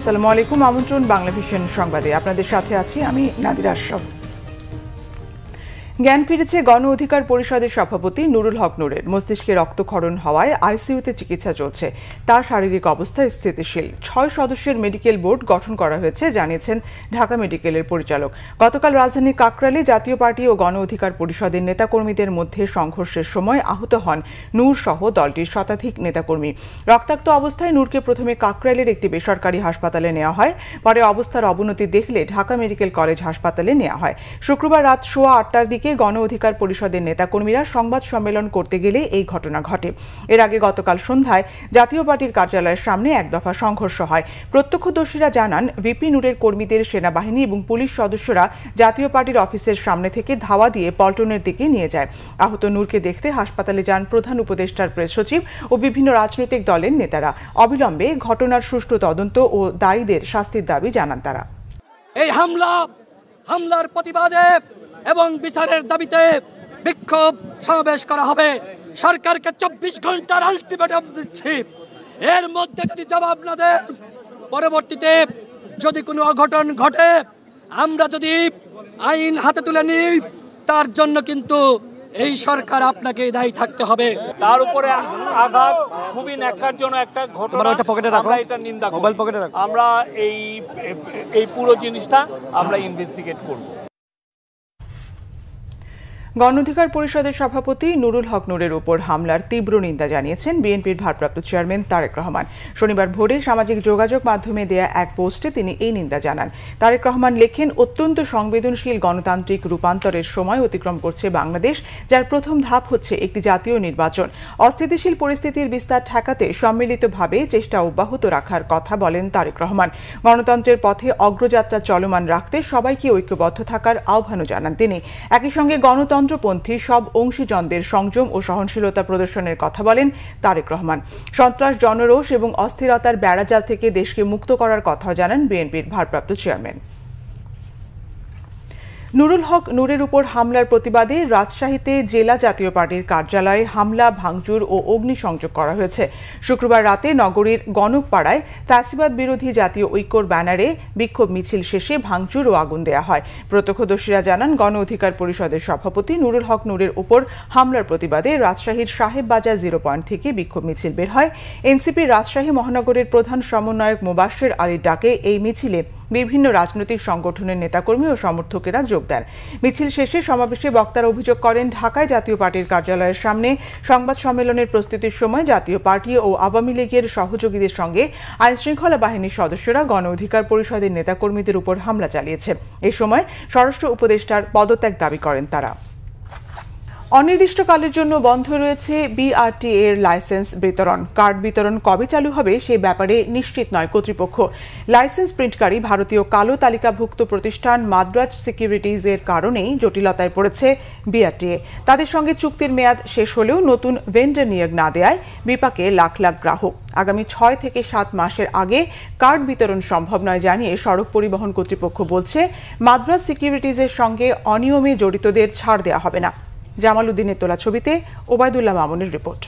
আসসালামু আলাইকুম, আমন্ত্রণ বাংলা ভিশন সংবাদে। আপনাদের সাথে আছি আমি নাদিরা আশরাফ। জ্ঞান ফিরেছে গণ অধিকার পরিষদের সভাপতি নুরুল হক নূরের। মস্তিষ্কে রক্তক্ষরণ হওয়ায় আইসিইউতে চিকিৎসা চলছে। তার শারীরিক অবস্থা স্থিতিশীল। 6 সদস্যের মেডিকেল বোর্ড গঠন করা হয়েছে জানিয়েছেন ঢাকা মেডিকেলের পরিচালক। গতকাল রাজধানীর কাকরাইলে জাতীয় পার্টি ও গণ অধিকার পরিষদের নেতাকর্মীদের মধ্যে সংঘর্ষের সময় আহত হন নূর সহ দলটির শতাধিক নেতাকর্মী। রক্তাক্ত অবস্থায় নূরকে প্রথমে কাকরাইলের একটি বেসরকারি হাসপাতালে নেওয়া হয়, পরে অবস্থার অবনতি দেখলে ঢাকা মেডিকেল কলেজ হাসপাতালে নেওয়া হয়। শুক্রবার রাত 8:15টার দিকে গণ অধিকার পরিষদের নেতাকর্মীরা সংবাদ সম্মেলন করতে গেলে এই ঘটনা ঘটে। এর আগে গতকাল সন্ধ্যায় জাতীয় পার্টির কার্যালয়ের সামনে এক দফা সংঘর্ষ হয়। প্রত্যক্ষদর্শীরা জানান, ভিপি নূরের কর্মীদের সেনাবাহিনী এবং পুলিশ সদস্যরা জাতীয় পার্টির অফিসের সামনে থেকে ধাওয়া দিয়ে পল্টনের দিকে নিয়ে যায়। আহত নূরকে দেখতে হাসপাতালে যান প্রধান উপদেষ্টার প্রেস সচিব ও বিভিন্ন রাজনৈতিক দলের নেতারা। অবিলম্বে ঘটনার সুষ্ঠু তদন্ত ও দায়ীদের শাস্তির দাবি জানান তারা। এই হামলার প্রতিবাদে এবং বিচারের দাবিতে বিক্ষোভ সমাবেশ করা হবে। সরকারকে 24 ঘন্টার আলটিমেটাম দিচ্ছি। এর মধ্যে যদি জবাব না দেন, পরবর্তীতে যদি কোনো অঘটন ঘটে, আমরা যদি আইন হাতে তুলে নিই, তার জন্য কিন্তু এই সরকার আপনাকে দায়ী থাকতে হবে। তার উপরে আঘাত খুবই ন্যাক্কারজনক একটা ঘটনা। আমরা এটা নিন্দা করি। আমরা এই পুরো জিনিসটা আমরা ইনভেস্টিগেট করব। গণ অধিকার পরিষদের সভাপতি নুরুল হক নূরের উপর হামলার তীব্র নিন্দা জানিয়েছেন বিএনপির ভারপ্রাপ্ত চেয়ারম্যান তারেক রহমান। শনিবার ভোরে সামাজিক যোগাযোগ মাধ্যমে দেয়া এক পোস্টে তিনি এই নিন্দা জানান। তারেক রহমান লেখেন, অত্যন্ত সংবেদনশীল গণতান্ত্রিক রূপান্তরের সময় অতিক্রম করছে বাংলাদেশ, যার প্রথম ধাপ হচ্ছে একটি জাতীয় নির্বাচন। অস্থিতিশীল পরিস্থিতির বিস্তার ঠেকাতে সম্মিলিতভাবে চেষ্টা অব্যাহত রাখার কথা বলেন তারেক রহমান। গণতন্ত্রের পথে অগ্রযাত্রা চলমান রাখতে সবাইকে ঐক্যবদ্ধ থাকার আহ্বানও জানান তিনি। একই সঙ্গে গণতন্ত্রপন্থী সব অংশীজনদের সংযম ও সহনশীলতা প্রদর্শনের কথা বলেন তারেক রহমান। সন্ত্রাস, জনরোষ এবং অস্থিরতার বেড়াজাল থেকে দেশকে মুক্ত করার কথা জানান বিএনপির ভারপ্রাপ্ত চেয়ারম্যান। নুরুল হক নূরের উপর হামলার প্রতিবাদে রাজশাহীতে জেলা জাতীয় পার্টির কার্যালয়ে হামলা, ভাঙচুর ও অগ্নিসংযোগ করা হয়েছে। শুক্রবার রাতে নগরীর গণকপাড়ায় ফ্যাসিবাদ বিরোধী জাতীয় ঐক্যর ব্যানারে বিক্ষোভ মিছিল শেষে ভাঙচুর ও আগুন দেয়া হয়। প্রত্যক্ষদর্শীরা জানান, গণ অধিকার পরিষদের সভাপতি নুরুল হক নূরের উপর হামলার প্রতিবাদে রাজশাহীর সাহেব বাজার 0 পয়েন্ট থেকে বিক্ষোভ মিছিল বের হয়। এনসিপির রাজশাহী মহানগরের প্রধান সমন্বয়ক মোবাশ্বের আলীর ডাকে এই মিছিলে বিভিন্ন রাজনৈতিক সংগঠনের নেতাকর্মী ও সমর্থকেরা যোগ দেন। মিছিল শেষে সমাবেশে বক্তারা অভিযোগ করেন, ঢাকায় জাতীয় পার্টির কার্যালয়ের সামনে সংবাদ সম্মেলনের প্রস্তুতির সময় জাতীয় পার্টি ও আওয়ামী লীগের সহযোগীদের সঙ্গে আইনশৃঙ্খলা বাহিনীর সদস্যরা গণ অধিকার পরিষদের নেতাকর্মীদের উপর হামলা চালিয়েছে। এ সময় স্বরাষ্ট্র উপদেষ্টার পদত্যাগ দাবি করেন তারা। অনির্দিষ্টকালের জন্য বন্ধ রয়েছে বিআরটিএ এর লাইসেন্স বিতরণ। কার্ড বিতরণ কবে চালু হবে সে ব্যাপারে নিশ্চিত নয় কর্তৃপক্ষ। লাইসেন্স প্রিন্টকারী ভারতীয় কালো তালিকাভুক্ত প্রতিষ্ঠান মাদ্রাজ সিকিউরিটিজ এর কারণেই জটিলতায় পড়েছে বিআরটিএ। তাদের সঙ্গে চুক্তির মেয়াদ শেষ হলেও নতুন ভেন্ডর নিয়োগ না দেয়ায় বিপাকে লাখ লাখ গ্রাহক। আগামী 6 থেকে 7 মাসের আগে কার্ড বিতরণ সম্ভব নয় জানিয়ে সড়ক পরিবহন কর্তৃপক্ষ বলছে, মাদ্রাজ সিকিউরিটিজের সঙ্গে অনিয়মে জড়িতদের ছাড় দেওয়া হবে না। জামাল উদ্দিনের তোলা ছবিতে ওবায়দুল্লাহ মামুনের রিপোর্ট।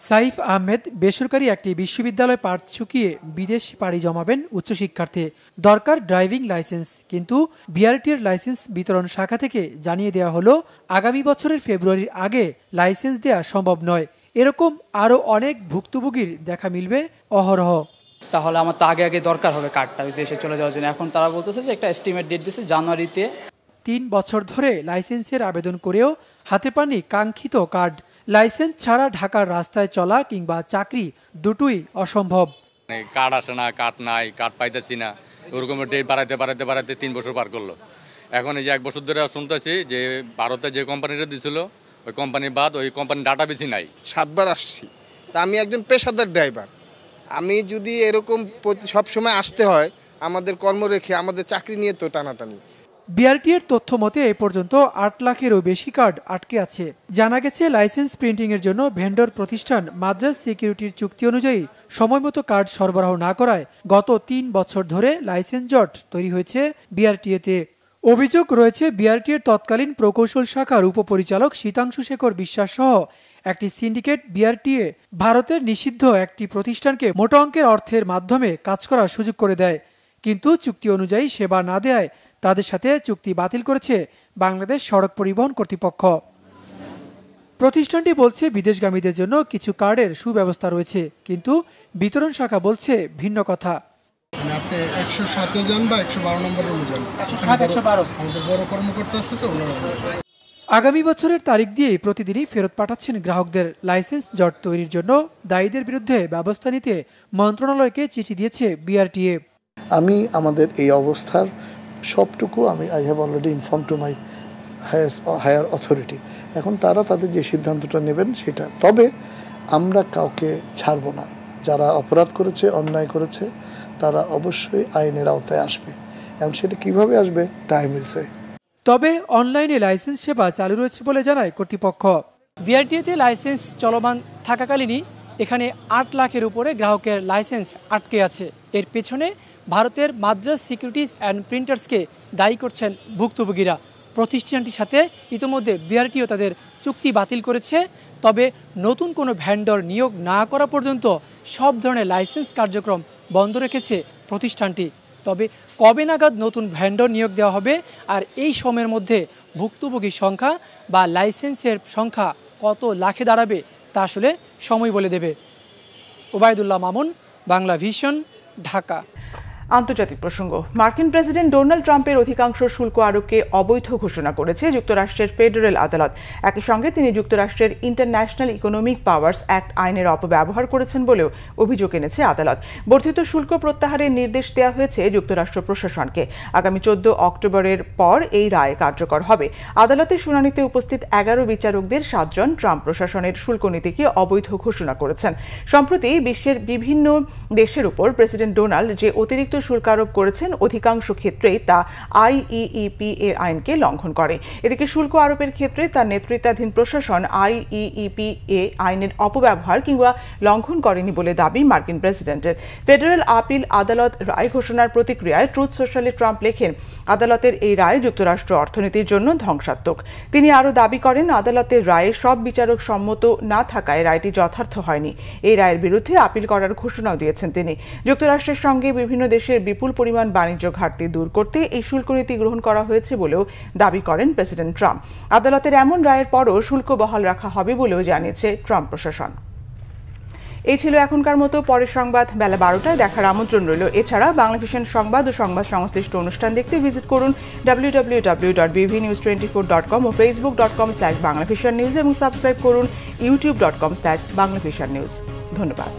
সাইফ আহমেদ বেসরকারি একটি বিশ্ববিদ্যালয় পাঠ চুকিয়ে বিদেশ পাড়ি জমাবেন উচ্চশিক্ষার্থে। দরকার ড্রাইভিং লাইসেন্স, কিন্তু বিআরটিএর লাইসেন্স বিতরণ শাখা থেকে জানিয়ে দেওয়া হলো, আগামী বছরের ফেব্রুয়ারির আগে লাইসেন্স দেওয়া সম্ভব নয়। এরকম আরও অনেক ভুক্তভোগীর দেখা মিলবে অহরহ। তাহলে আমার তো আগে দরকার হবে কার্ডটা দেশে চলে যাওয়ার জন্য। এখন তারা বলতেছে যে একটা এস্টিমেট ডেট দিচ্ছে জানুয়ারিতে। 3 বছর ধরে লাইসেন্সের আবেদন করেও হাতে পাননি কাঙ্ক্ষিত কার্ড। লাইসেন্স ছাড়া ঢাকার রাস্তায় চলা কিংবা চাকরি দুটোই অসম্ভব। কার্ড আসে না, কার্ড নাই, কার্ড পাইতেছি না, ওরকম ডেট বাড়াইতে 3 বছর পার করলো। এখন এই যে 1 বছর ধরে শুনতেছি যে ভারতে যে কোম্পানিটা দিছিল ওই কোম্পানি বাদ ওই কোম্পানির ডাটা বেশি নাই। 7 বার আসছি, তা আমি একজন পেশাদার ড্রাইভার। আমি যদি এরকম সবসময় আসতে হয়, আমাদের কর্ম রেখে আমাদের চাকরি নিয়ে তো টানাটানি। বিআরটিএর তথ্য মতে এ পর্যন্ত 8 লাখেরও বেশি কার্ড আটকে আছে। জানা গেছে, লাইসেন্স প্রিন্টিংয়ের জন্য ভেন্ডর প্রতিষ্ঠান মাদ্রাজ সিকিউরিটির চুক্তি অনুযায়ী সময়মতো কার্ড সরবরাহ না করায় গত 3 বছর ধরে লাইসেন্স জট তৈরি হয়েছে বিআরটিএতে। অভিযোগ রয়েছে, বিআরটিএর তৎকালীন প্রকৌশল শাখার উপপরিচালক শীতাংশু শেখর বিশ্বাস সহ একটি সিন্ডিকেট বিআরটিএ ভারতের নিষিদ্ধ একটি প্রতিষ্ঠানকে মোটা অঙ্কের অর্থের মাধ্যমে কাজ করার সুযোগ করে দেয়, কিন্তু চুক্তি অনুযায়ী সেবা না দেওয়ায় তাদের সাথে চুক্তি বাতিল করেছে বাংলাদেশ সড়ক পরিবহন কর্তৃপক্ষ। প্রতিষ্ঠানটি বলছে বিদেশগামীদের জন্য কিছু কার্ডের সুব্যবস্থা রয়েছে, কিন্তু বিতরণ শাখা বলছে ভিন্ন কথা। আপনি 107-এ যান বা 112 নম্বরে যান, 107-112 আমাদের বড় কর্মকর্তা আছে তো ওনারা। আগামী বছরের তারিখ দিয়েই প্রতিদিনই ফেরত পাঠাচ্ছেন গ্রাহকদের। লাইসেন্স জট তৈরির জন্য দায়ীদের বিরুদ্ধে ব্যবস্থা নিতে মন্ত্রণালয়কে চিঠি দিয়েছে বিআরটিএ। আমি আমাদের এই অবস্থার সবটুকু I have already inform to my higher authority. এখন তারা তাদের যে সিদ্ধান্তটা নেবেন সেটা, তবে আমরা কাউকে ছাড়ব না। যারা অপরাধ করেছে, অন্যায় করেছে, তারা অবশ্যই আইনের আওতায় আসবে। এবং সেটা কিভাবে আসবে, টাইম উইল সে। তবে অনলাইনে লাইসেন্স সেবা চালু রয়েছে বলে জানায় কর্তৃপক্ষ। বিআরটিএতে লাইসেন্স চলমান থাকাকালীনই এখানে 8 লাখের উপরে গ্রাহকের লাইসেন্স আটকে আছে। এর পেছনে ভারতের মাদ্রাজ সিকিউরিটিজ অ্যান্ড প্রিন্টার্সকে দায়ী করছেন ভুক্তভোগীরা। প্রতিষ্ঠানটির সাথে ইতিমধ্যে বিআরটিও তাদের চুক্তি বাতিল করেছে। তবে নতুন কোনো ভ্যান্ডর নিয়োগ না করা পর্যন্ত সব ধরনের লাইসেন্স কার্যক্রম বন্ধ রেখেছে প্রতিষ্ঠানটি। তবে কবে নাগাদ নতুন ভ্যান্ডর নিয়োগ দেওয়া হবে আর এই সময়ের মধ্যে ভুক্তভোগীর সংখ্যা বা লাইসেন্সের সংখ্যা কত লাখে দাঁড়াবে তা আসলে সময় বলে দেবে। ওবায়দুল্লাহ মামুন, বাংলা ভিশন, ঢাকা। আন্তর্জাতিক প্রসঙ্গ। মার্কিন প্রেসিডেন্ট ডোনাল্ড ট্রাম্পের অধিকাংশ শুল্ক আরোপকে অবৈধ ঘোষণা করেছে যুক্তরাষ্ট্রের ফেডারেল আদালত। একই সঙ্গে তিনি যুক্তরাষ্ট্রের ইন্টারন্যাশনাল ইকোনমিক পাওয়ার্স অ্যাক্ট আইনের অপব্যবহার করেছেন বলেও অভিযোগ এনেছে আদালত। বর্ধিত শুল্ক প্রত্যাহারের নির্দেশ দেওয়া হয়েছে যুক্তরাষ্ট্র প্রশাসনকে। আগামী 14 অক্টোবরের পর এই রায় কার্যকর হবে। আদালতের শুনানিতে উপস্থিত 11 বিচারকদের 7 জন ট্রাম্প প্রশাসনের শুল্ক নীতিকে অবৈধ ঘোষণা করেছেন। সম্প্রতি বিশ্বের বিভিন্ন দেশের উপর প্রেসিডেন্ট ডোনাল্ড যে অতিরিক্ত শুল্ক আরোপ করেছেন অধিকাংশ ক্ষেত্রেই তা আইইইপি এর আইনকে লঙ্ঘন করে। এদিকে শুল্ক আরোপের ক্ষেত্রে তার নেতৃত্বাধীন প্রশাসন আইইইপি এ আইনের অপব্যবহার কিংবা লঙ্ঘন করেনি বলে দাবি মার্কিন প্রেসিডেন্টের। ফেডারেল আপিল আদালত রায় ঘোষণার প্রতিক্রিয়ায় ট্রুথ সোশ্যালে ট্রাম্প লেখেন, আদালতের এই রায় যুক্তরাষ্ট্র অর্থনীতির জন্য ধ্বংসাত্মক। তিনি আরও দাবি করেন, আদালতের রায়ে সব বিচারক সম্মত না থাকায় রায়টি যথার্থ হয়নি। এই রায়ের বিরুদ্ধে আপিল করার ঘোষণাও দিয়েছেন তিনি। যুক্তরাষ্ট্রের সঙ্গে বিভিন্ন দেশের বিপুল পরিমাণ বাণিজ্য ঘাটতি দূর করতে এই শুল্ক নীতি গ্রহণ করা হয়েছে বলেও দাবি করেন প্রেসিডেন্ট ট্রাম্প। আদালতের এমন রায়ের পরও শুল্ক বহাল রাখা হবে বলেও জানিয়েছে ট্রাম্প প্রশাসন। এই ছিল এখনকার মতো। পরের সংবাদ বেলা 12টায় দেখার আমন্ত্রণ রইল। এছাড়া বাংলা ভিশন সংবাদ ও সংবাদ সংশ্লিষ্ট অনুষ্ঠান দেখতে ভিজিট করুন www.bvnews24.com ও facebook.com/banglavisionnews এবং সাবস্ক্রাইব করুন youtube.com/banglavisionnews। ধন্যবাদ।